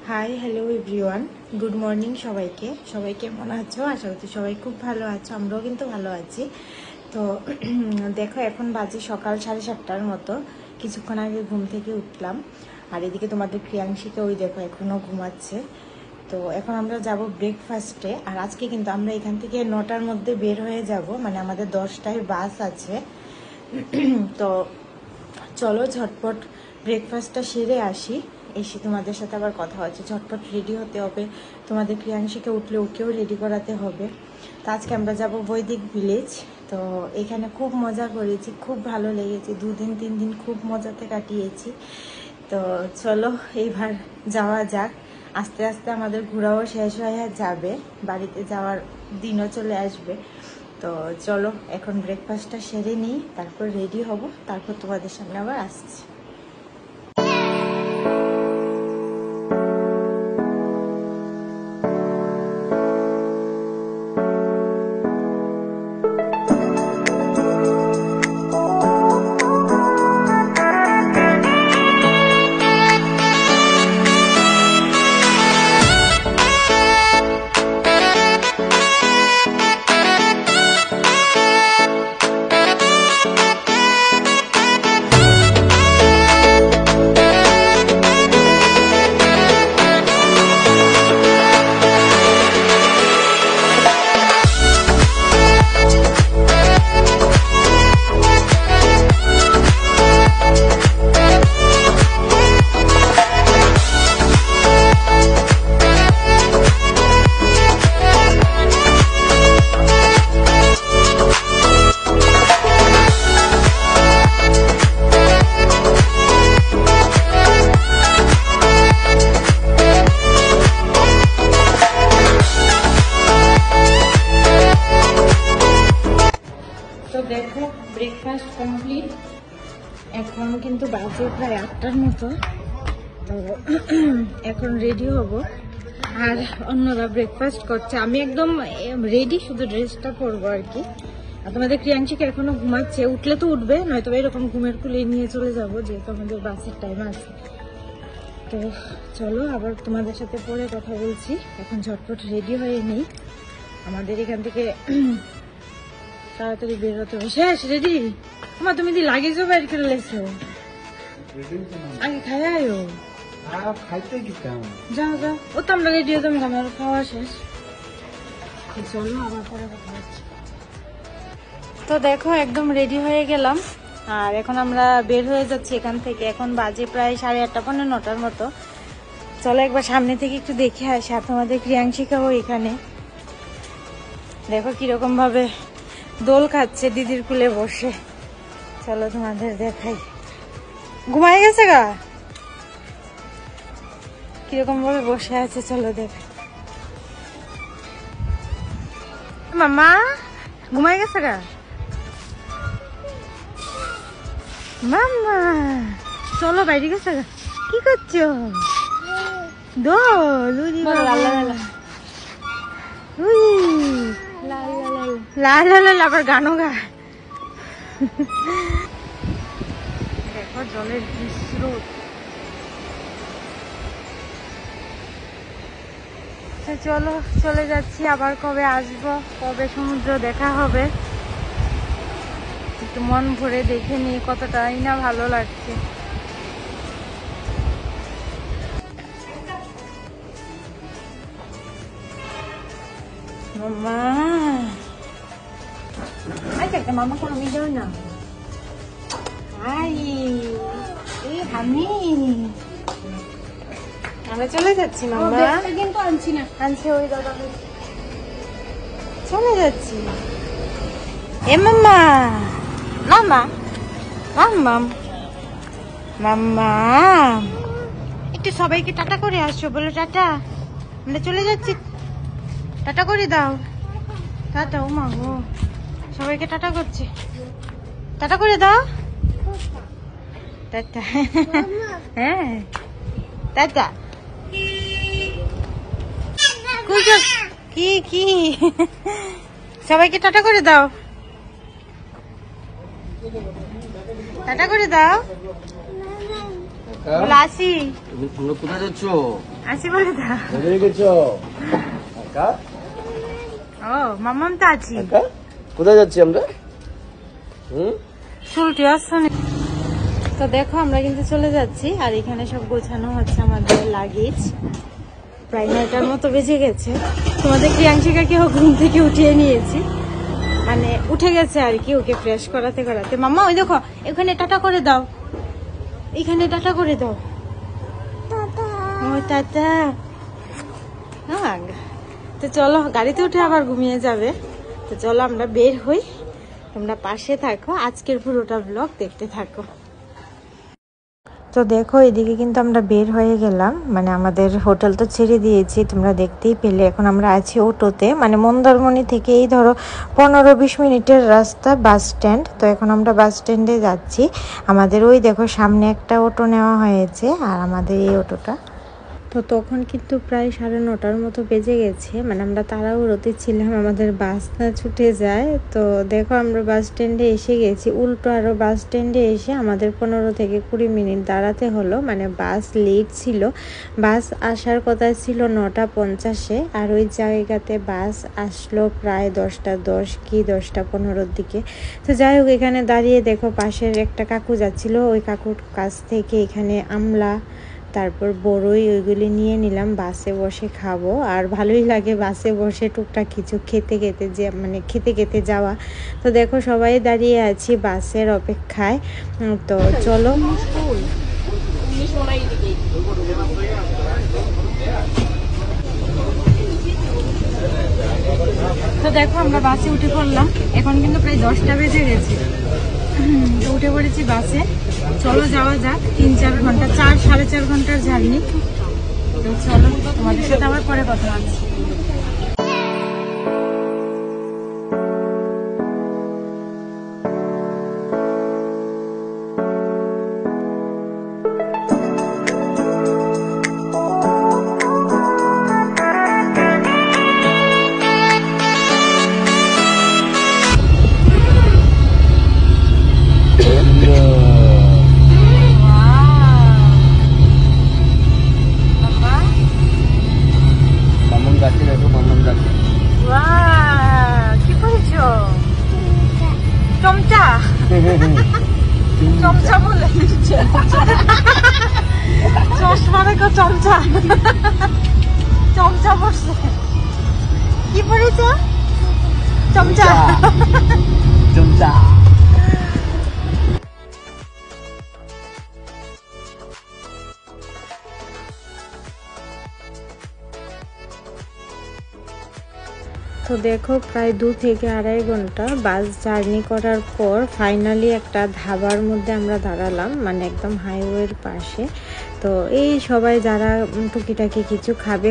Hi hello everyone, good morning সবাইকে। সবাই কেমন আছো? আশা করছি সবাই খুব ভালো আছো, আমরাও কিন্তু ভালো আছি। তো দেখো এখন বাজে সকাল 7:30টার মতো। কিছুক্ষণ আগে ঘুম থেকে উঠলাম, আর এদিকে তোমাদের ক্রিয়াংশীকে ওই দেখো এখনও ঘুমাচ্ছে। তো এখন আমরা যাব ব্রেকফাস্টে। আর আজকে কিন্তু আমরা এখান থেকে 9টার মধ্যে বের হয়ে যাব, মানে আমাদের 10টায় বাস আছে। তো চলো ঝটপট ব্রেকফাস্টটা সেরে আসি, এসে তোমাদের সাথে আবার কথা হচ্ছে। ঝটপট রেডি হতে হবে, তোমাদের ক্রিয়াংশীকে উঠলে ওকেও রেডি করাতে হবে। তো আজকে আমরা যাব বৈদিক ভিলেজ। তো এখানে খুব মজা করেছি, খুব ভালো লেগেছে, 2 দিন 3 দিন খুব মজাতে কাটিয়েছি। তো চলো এইবার যাওয়া যাক। আস্তে আস্তে আমাদের ঘোরাও শেষ হয়ে যাবে, বাড়িতে যাওয়ার দিনও চলে আসবে। তো চলো এখন ব্রেকফাস্টটা সেরে নিই, তারপর রেডি হব, তারপর তোমাদের সামনে আবার আসছি। দেখো ব্রেকফাস্ট কমপ্লিট, এখন কিন্তু বাজে প্রায় 8টার মতো। তো এখন রেডি হব, আর অন্যরা ব্রেকফাস্ট করছে, আমি একদম রেডি, শুধু ড্রেসটা পরবো আর কি। আর তোমাদের ক্রিয়াংশীকে এখনো ঘুমাচ্ছে, উঠলে তো উঠবে, নয়তো এরকম ঘুমের কুলে নিয়ে চলে যাবো, যেহেতু আমাদের বাসের টাইম আছে। তো চলো আবার তোমাদের সাথে পরে কথা বলছি। এখন ঝটপট রেডি হয়ে নেই, আমাদের এখান থেকে তাড়াতাড়ি বের হতে হবে। শেষ রেডি? তোমার তুমি দি লাগেজও বাইর করে লেছো, আগে খাই আয়ো। যাও যাও, ও তো আমরা রেডি হতাম, আমার খাওয়া শেষ। চলো আবার পরে কথা হচ্ছে। তো দেখো একদম রেডি হয়ে গেলাম, আর এখন আমরা বের হয়ে যাচ্ছি এখান থেকে। এখন বাজে প্রায় 8:30 পৌনে 9টার মতো। চলো একবার সামনে থেকে একটু দেখে আসি। আর তোমাদের ক্রিয়াংশিকাও এখানে দেখো কিরকম ভাবে দোল খাচ্ছে দিদির কুলে বসে। চলো তোমাদের দেখাই, ঘুমাই গেছে গা, কিরকম ভাবে বসে আছে, চলো দেখ। মামা ঘুমাই গেছে গা, মামা চলো বাইরে গেছে গা। কি করছো? দোল লাল লাল আবার গানও গা। দেখো জলের কি স্রোত। চলো চলে যাচ্ছি, আবার কবে আসবো, কবে সমুদ্র দেখা হবে, একটু মন ভরে দেখে নিই, কতটাই না ভালো লাগছে। মামা একটা মামা কোনো ভিডিও না, আমরা চলে যাচ্ছি। মামা কিন্তু আনছি না, আনছি ওই দাদা, চলে যাচ্ছি। এ মাম্মা মাম্মা মাম্মা মাম্মা একটু সবাইকে টাটা করে আসো, বলো টাটা, আমরা চলে যাচ্ছি, টাটা করে দাও। টাটা। ও মা গো, সবাইকে টাটা করছে, টাটা করে দাও। টাটা। হ্যাঁ টাটা। কি কি সবাইকে টাটা করে দাও, টাটা করে দাও। আসি। তুমি কোথায় যাচ্ছ? আসি বলে দা। কোথায় গেছো? ও মামাম তো আছি। কোথায় যাচ্ছি আমরা? শুলটি আসছে। তো দেখো আমরা কিন্তু চলে যাচ্ছি, আর এখানে সব গোছানো হচ্ছে আমাদের লাগেজ। প্রায় 9টার মতো বেজে গেছে। তোমাদের প্রিয়াংশিকাকেও ঘুম থেকে উঠিয়ে নিয়েছি, মানে উঠে গেছে আর কি, ওকে ফ্রেশ করাতে করাতে। মাম্মা ওই দেখো এখানে টাটা করে দাও, এখানে টাটা করে দাও। ও টাটা। হ্যাঁ, তো চলো গাড়িতে উঠে আবার ঘুমিয়ে যাবে। তো চলো আমরা বের হই, তোমরা পাশে থাকো, আজকের পুরোটা ব্লগ দেখতে থাকো। তো দেখো এদিকে কিন্তু আমরা বের হয়ে গেলাম, মানে আমাদের হোটেল তো ছেড়ে দিয়েছি, তোমরা দেখতেই পেলে। এখন আমরা আছি অটোতে, মানে মন্দারমণি থেকে এই ধরো 15-20 মিনিটের রাস্তা বাস স্ট্যান্ড। তো এখন আমরা বাস স্ট্যান্ডে যাচ্ছি। আমাদের ওই দেখো সামনে একটা অটো নেওয়া হয়েছে, আর আমাদের এই অটোটা। তো তখন কিন্তু প্রায় 9:30 মতো বেজে গেছে, মানে আমরা তাড়াহুড়োতে ছিলাম, আমাদের বাস না ছুটে যায়। তো দেখো আমরা বাস স্ট্যান্ডে এসে গেছি। উল্টো আরও বাস স্ট্যান্ডে এসে আমাদের 15 থেকে 20 মিনিট দাঁড়াতে হলো, মানে বাস লেট ছিল। বাস আসার কথা ছিল 9:50-এ, আর ওই জায়গাতে বাস আসলো প্রায় 10:10 কি 10:15-র দিকে। তো যাই হোক এখানে দাঁড়িয়ে দেখো পাশের একটা কাকু যাচ্ছিল, ওই কাকুর কাছ থেকে এখানে আমলা তারপর বড়ই ওইগুলি নিয়ে নিলাম, বাসে বসে খাবো। আর ভালোই লাগে বাসে বসে টুকটাক কিছু খেতে খেতে, যে মানে খেতে খেতে যাওয়া। তো দেখো সবাই দাঁড়িয়ে আছি বাসের অপেক্ষায়। তো চলো তো দেখো আমরা বাসে উঠে পড়লাম। এখন কিন্তু প্রায় 10টা বেজে গেছে। তো উঠে পড়েছি বাসে, চলো যাওয়া যাক। 3-4 ঘন্টা, 4-4.5 ঘন্টার জার্নি। তো চলো তোমাদের সাথে আবার পরে কথা হচ্ছে। চমচা বলে চশমা দেখো, চমচা চমচা পড়ছে। কি পড়েছ? চমচা চমচা। তো দেখো প্রায় 2 থেকে 2.5 ঘন্টা বাস জার্নি করার পর ফাইনালি একটা ধাবার মধ্যে আমরা দাঁড়ালাম, মানে একদম হাইওয়ের পাশে। তো এই সবাই যারা টুকিটাকি কিছু খাবে,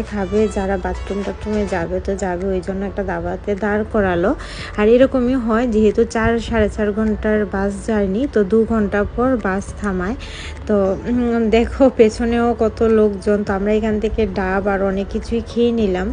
যারা বাথরুমে যাবে তো যাবে, ওই জন্য একটা ধাবাতে দাঁড় করালো। আর এরকমই হয়, যেহেতু 4-4.5 ঘন্টার বাস জার্নি, তো 2 ঘন্টা পর বাস থামায়। তো দেখো পেছনেও কত লোকজন। তো আমরা এখান থেকে ডাব আর অনেক কিছুই খেয়ে নিলাম।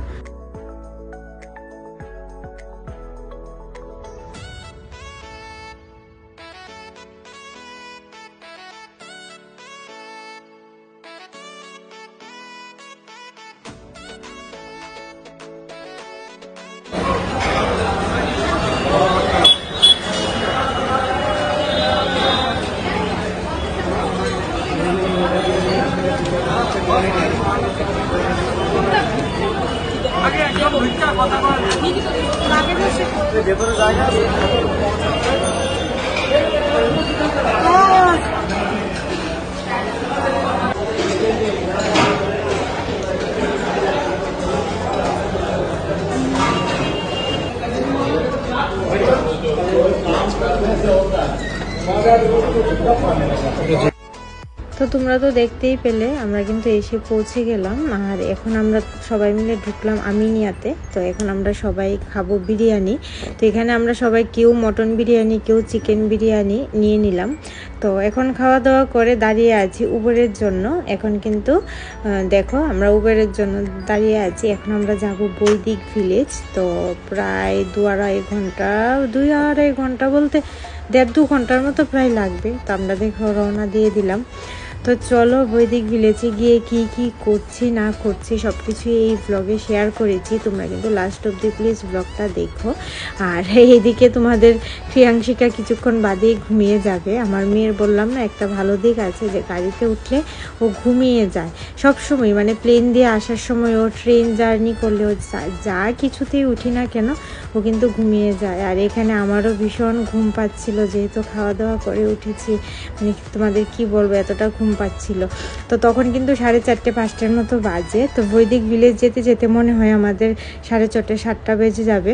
তো তোমরা তো দেখতেই পেলে আমরা কিন্তু এসে পৌঁছে গেলাম। আর এখন আমরা সবাই মিলে ঢুকলাম আমিনিয়াতে। তো এখন আমরা সবাই খাবো বিরিয়ানি। তো এখানে আমরা সবাই কেউ মটন বিরিয়ানি, কেউ চিকেন বিরিয়ানি নিয়ে নিলাম। তো এখন খাওয়া দাওয়া করে দাঁড়িয়ে আছি উবেরের জন্য। এখন কিন্তু দেখো আমরা উবেরের জন্য দাঁড়িয়ে আছি। এখন আমরা যাব বৈদিক ভিলেজ। তো প্রায় 2-2.5 ঘন্টা বলতে 1.5-2 ঘন্টার মতো প্রায় লাগবে। তো আমরা দেখো রওনা দিয়ে দিলাম। তো চলো বৈদিক ভিলেজে গিয়ে কি কি করছি না করছি সব কিছু এই ব্লগে শেয়ার করেছি, তোমরা কিন্তু লাস্ট অবধি প্লিজ ব্লগটা দেখো। আর এইদিকে তোমাদের প্রিয়াংশিকা কিছুক্ষণ বাদেই ঘুমিয়ে যাবে। আমার মেয়ের বললাম না একটা ভালো দিক আছে যে গাড়িতে উঠলে ও ঘুমিয়ে যায় সবসময়, মানে প্লেন দিয়ে আসার সময় ও ট্রেন জার্নি করলে ও যা কিছুতেই উঠি না কেন ও কিন্তু ঘুমিয়ে যায়। আর এখানে আমারও ভীষণ ঘুম পাচ্ছিল, যেহেতু খাওয়া দাওয়া করে উঠেছি, মানে তোমাদের কি বলবো এতটা ঘুম পাচ্ছিল। তো তখন কিন্তু 4:30 5টার মতো বাজে। তো বৈদিক ভিলেজ যেতে যেতে মনে হয় আমাদের 4:30 7টা বেজে যাবে।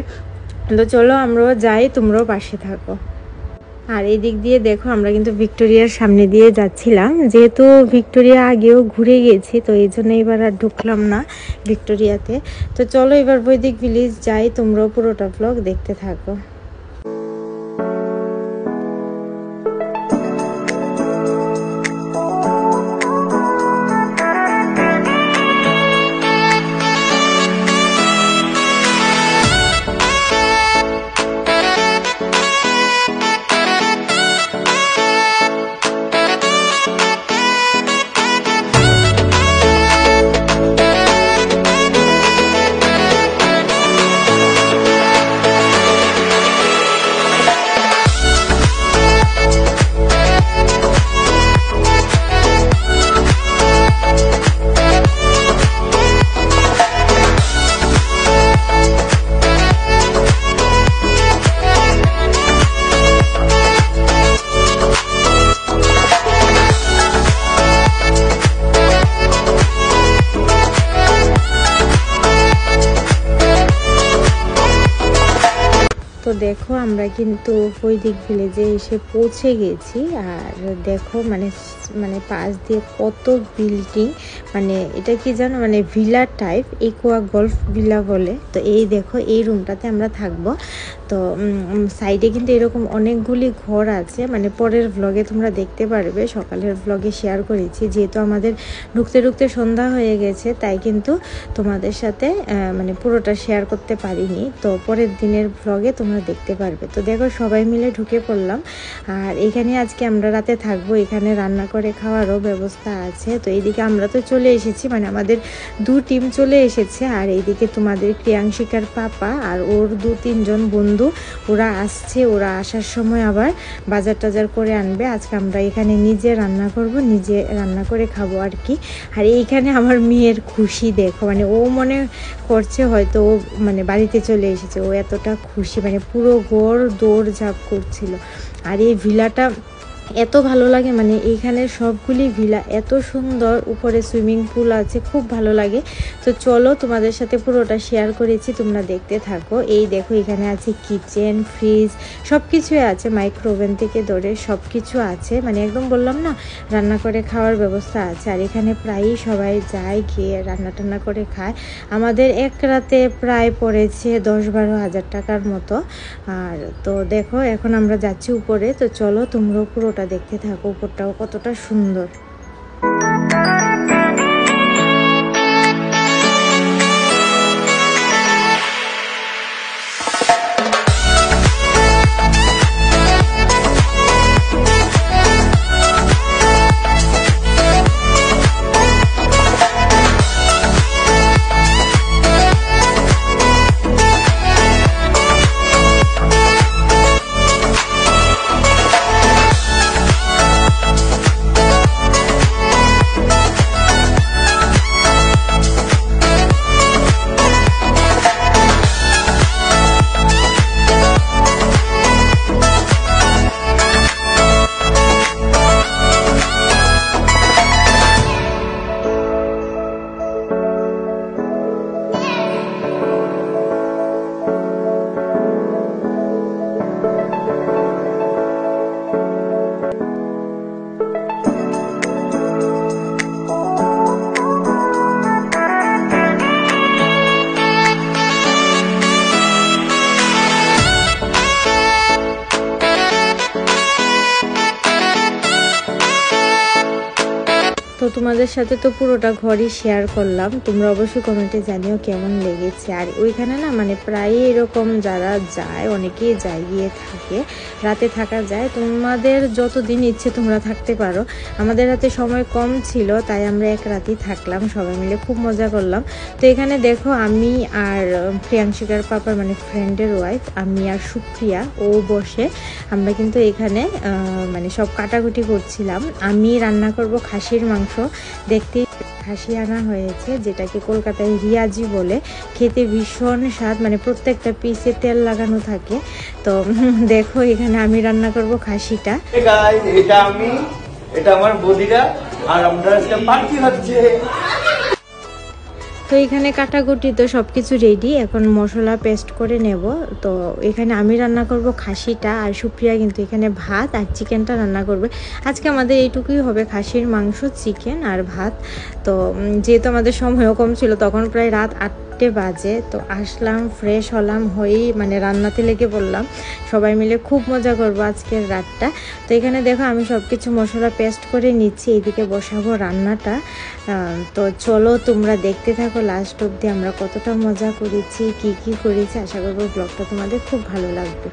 তো চলো আমরাও যাই, তোমরাও পাশে থাকো। আর এই দিক দিয়ে দেখো আমরা কিন্তু ভিক্টোরিয়ার সামনে দিয়ে যাচ্ছিলাম, যেহেতু ভিক্টোরিয়া আগেও ঘুরে গেছি তো এই জন্য এবার আর ঢুকলাম না ভিক্টোরিয়াতে। তো চলো এবার বৈদিক ভিলেজ যাই, তোমরাও পুরোটা ব্লগ দেখতে থাকো। তো দেখো আমরা কিন্তু বৈদিক ভিলেজে এসে পৌঁছে গেছি। আর দেখো মানে মানে পাশ দিয়ে কত বিল্ডিং, মানে এটা কি জানো মানে ভিলা টাইপ, ইকোয়া গল্ফ ভিলা বলে। তো এই দেখো এই রুমটাতে আমরা থাকবো। তো সাইডে কিন্তু এরকম অনেকগুলি ঘর আছে, মানে পরের ভ্লগে তোমরা দেখতে পারবে, সকালের ভ্লগে শেয়ার করেছি। যেহেতু আমাদের ঢুকতে ঢুকতে সন্ধ্যা হয়ে গেছে তাই কিন্তু তোমাদের সাথে মানে পুরোটা শেয়ার করতে পারিনি। তো পরের দিনের ভ্লগে তোমরা দেখতে পারবে। তো দেখো সবাই মিলে ঢুকে পড়লাম। আর এখানে আজকে আমরা রাতে থাকবো, এখানে রান্না করে খাওয়ারও ব্যবস্থা আছে। তো এইদিকে আমরা তো চলে এসেছি, মানে আমাদের 2 টিম চলে এসেছে। আর এইদিকে তোমাদের প্রিয়াংশিকার পাপা আর ওর 2-3 জন বন্ধু ওরা আসছে, ওরা আসার সময় আবার বাজার টাজার করে আনবে। আজকে আমরা এখানে নিজে রান্না করব, নিজে রান্না করে খাবো আর কি। আর এইখানে আমার মেয়ের খুশি দেখো, মানে ও মনে করছে হয়তো ও মানে বাড়িতে চলে এসেছে, ও এতটা খুশি, মানে পুরো ঘর দৌড়ঝাঁপ করছিল। আর এই ভিলাটা এত ভালো লাগে, মানে এইখানে সবগুলি ভিলা এত সুন্দর, উপরে সুইমিং পুল আছে, খুব ভালো লাগে। তো চলো তোমাদের সাথে পুরোটা শেয়ার করেছি, তোমরা দেখতে থাকো। এই দেখো এখানে আছে কিচেন, ফ্রিজ, সব কিছুই আছে, মাইক্রোওভেন থেকে ধরে সব কিছু আছে, মানে একদম বললাম না রান্না করে খাওয়ার ব্যবস্থা আছে। আর এখানে প্রায়ই সবাই যায়, গিয়ে রান্না টান্না করে খায়। আমাদের এক রাতে প্রায় পড়েছে 10-12 হাজার টাকার মতো। আর তো দেখো এখন আমরা যাচ্ছি উপরে। তো চলো তোমরাও পুরোটা দেখতে থাকো, উপরটাও কতটা সুন্দর। তোমাদের সাথে তো পুরোটা ঘরই শেয়ার করলাম, তোমরা অবশ্যই কমেন্টে জানিও কেমন লেগেছে। আর ওইখানে না মানে প্রায় এরকম যারা যায় অনেকেই যায়, গিয়ে থাকে, রাতে থাকা যায়। তোমাদের যতদিন ইচ্ছে তোমরা থাকতে পারো। আমাদের হাতে সময় কম ছিল তাই আমরা এক রাতেই থাকলাম, সবাই মিলে খুব মজা করলাম। তো এখানে দেখো আমি আর প্রিয়াংশিকার পাপার মানে ফ্রেন্ডের ওয়াইফ, আমি আর সুপ্রিয়া ও বসে আমরা কিন্তু এখানে মানে সব কাটাকুটি করছিলাম। আমি রান্না করব খাসির মাংস, দেখতে খাসি আনা হয়েছে যেটাকে কলকাতায় রিয়াজি বলে, খেতে ভীষণ স্বাদ, মানে প্রত্যেকটা পিসে তেল লাগানো থাকে। তো দেখো এখানে আমি রান্না করব খাসিটা। এটা আমি, এটা আমার বদিরা, আর আমরা আজকে পার্টি হচ্ছে। তো এখানে কাটাকুটি তো সব কিছু রেডি, এখন মশলা পেস্ট করে নেব। তো এখানে আমি রান্না করব খাসিটা, আর সুপ্রিয়া কিন্তু এখানে ভাত আর চিকেনটা রান্না করবে। আজকে আমাদের এইটুকুই হবে, খাসির মাংস, চিকেন আর ভাত। তো যেহেতু আমাদের সময়ও কম ছিল, তখন প্রায় রাত 8টে বাজে। তো আসলাম, ফ্রেশ হলাম, হয়েই মানে রান্নাতে লেগে পড়লাম। সবাই মিলে খুব মজা করব আজকের রাতটা। তো এখানে দেখো আমি সব কিছু মশলা পেস্ট করে নিচ্ছি, এইদিকে বসাবো রান্নাটা। তো চলো তোমরা দেখতে থাকো লাস্ট অবধি আমরা কতটা মজা করেছি, কি করেছি। আশা করবো ব্লগটা তোমাদের খুব ভালো লাগবে।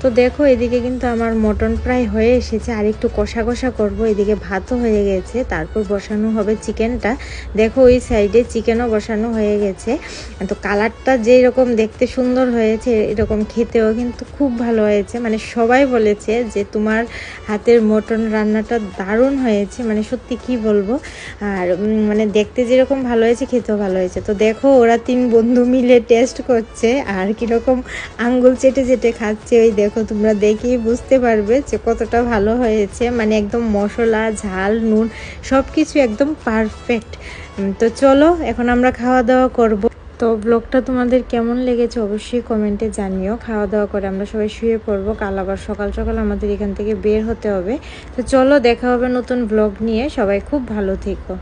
তো দেখো এদিকে কিন্তু আমার মটন প্রায় হয়ে এসেছে, আর একটু কষা কষা করবো। এদিকে ভাতও হয়ে গেছে, তারপর বসানো হবে চিকেনটা। দেখো ওই সাইডে চিকেনও বসানো হয়ে গেছে। তো কালারটা যেরকম দেখতে সুন্দর হয়েছে, এরকম খেতেও কিন্তু খুব ভালো হয়েছে। মানে সবাই বলেছে যে তোমার হাতের মটন রান্নাটা দারুণ হয়েছে, মানে সত্যি কি বলবো। আর মানে দেখতে যেরকম ভালো হয়েছে খেতেও ভালো হয়েছে। তো দেখো ওরা 3 বন্ধু মিলে টেস্ট করছে আর কিরকম আঙ্গুল চেটে চেটে খাচ্ছে। ওই দেখো তোমরা দেখেই বুঝতে পারবে যে কতটা ভালো হয়েছে। মানে একদম মশলা, ঝাল, নুন সব কিছু একদম পারফেক্ট। তো চলো এখন আমরা খাওয়া দাওয়া করব। তো ব্লগটা তোমাদের কেমন লেগেছে অবশ্যই কমেন্টে জানিও। খাওয়া দাওয়া করে আমরা সবাই শুয়ে পড়বো, কাল আবার সকাল সকাল আমাদের এখান থেকে বের হতে হবে। তো চলো দেখা হবে নতুন ব্লগ নিয়ে, সবাই খুব ভালো থেকো।